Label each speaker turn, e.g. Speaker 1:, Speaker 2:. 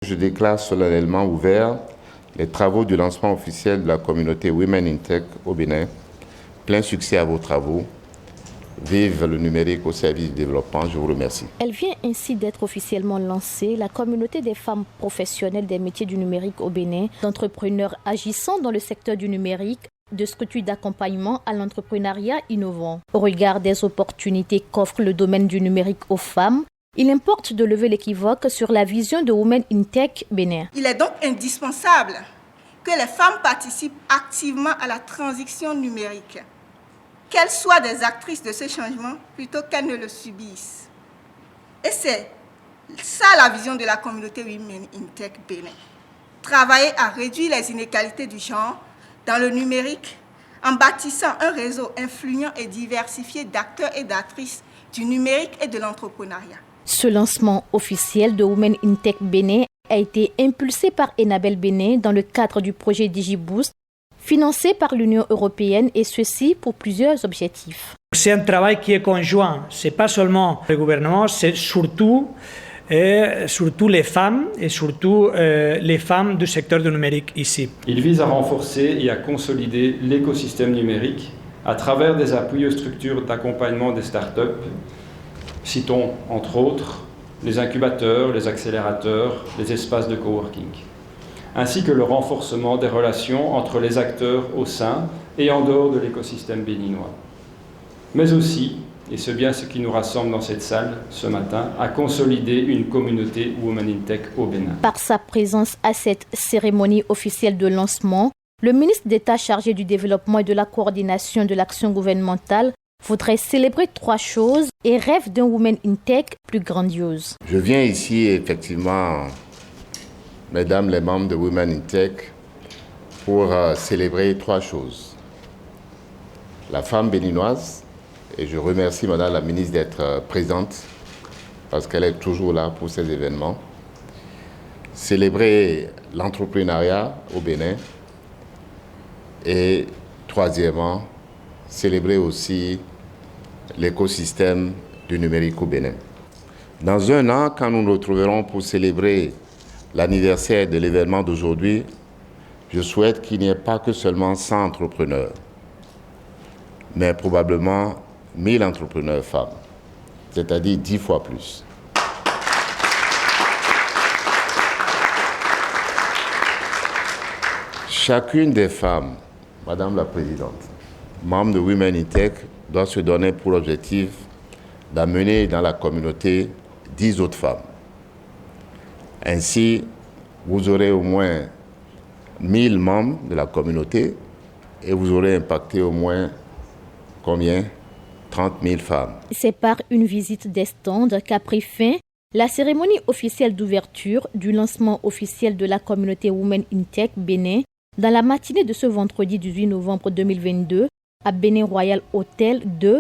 Speaker 1: Je déclare solennellement ouverts les travaux du lancement officiel de la communauté Women in Tech au Bénin. Plein succès à vos travaux. Vive le numérique au service du développement. Je vous remercie.
Speaker 2: Elle vient ainsi d'être officiellement lancée, la communauté des femmes professionnelles des métiers du numérique au Bénin, d'entrepreneurs agissant dans le secteur du numérique, de structures d'accompagnement à l'entrepreneuriat innovant. Au regard des opportunités qu'offre le domaine du numérique aux femmes, il importe de lever l'équivoque sur la vision de Women in Tech Bénin.
Speaker 3: Il est donc indispensable que les femmes participent activement à la transition numérique, qu'elles soient des actrices de ce changement plutôt qu'elles ne le subissent. Et c'est ça la vision de la communauté Women in Tech Bénin. Travailler à réduire les inégalités du genre dans le numérique en bâtissant un réseau influent et diversifié d'acteurs et d'actrices du numérique et de l'entrepreneuriat.
Speaker 2: Ce lancement officiel de Women in Tech Bénin a été impulsé par Enabel Bénin dans le cadre du projet DigiBoost, financé par l'Union européenne, et ceci pour plusieurs objectifs.
Speaker 4: C'est un travail qui est conjoint, ce n'est pas seulement le gouvernement, c'est surtout les femmes et surtout les femmes du secteur du numérique ici.
Speaker 5: Il vise à renforcer et à consolider l'écosystème numérique à travers des appuis aux structures d'accompagnement des startups. Citons entre autres les incubateurs, les accélérateurs, les espaces de coworking, ainsi que le renforcement des relations entre les acteurs au sein et en dehors de l'écosystème béninois. Mais aussi, et c'est bien ce qui nous rassemble dans cette salle ce matin, à consolider une communauté Women in Tech au Bénin.
Speaker 2: Par sa présence à cette cérémonie officielle de lancement, le ministre d'État chargé du développement et de la coordination de l'action gouvernementale voudrait célébrer 3 choses et rêve d'un Women in Tech plus grandiose.
Speaker 1: Je viens ici effectivement, mesdames les membres de Women in Tech, pour célébrer 3 choses. La femme béninoise, et je remercie madame la ministre d'être présente parce qu'elle est toujours là pour ces événements. Célébrer l'entrepreneuriat au Bénin et troisièmement, célébrer aussi l'écosystème du numérique au Bénin. Dans un an, quand nous nous retrouverons pour célébrer l'anniversaire de l'événement d'aujourd'hui, je souhaite qu'il n'y ait pas que seulement 100 entrepreneurs, mais probablement 1000 entrepreneurs femmes, c'est-à-dire 10 fois plus. Chacune des femmes, Madame la Présidente, membre de Women in Tech, doit se donner pour objectif d'amener dans la communauté 10 autres femmes. Ainsi, vous aurez au moins 1000 membres de la communauté et vous aurez impacté au moins combien? 30 000 femmes.
Speaker 2: C'est par une visite des stands qu'a pris fin la cérémonie officielle d'ouverture du lancement officiel de la communauté Women in Tech Bénin dans la matinée de ce vendredi 18 novembre 2022 à Bénin Royal Hotel 2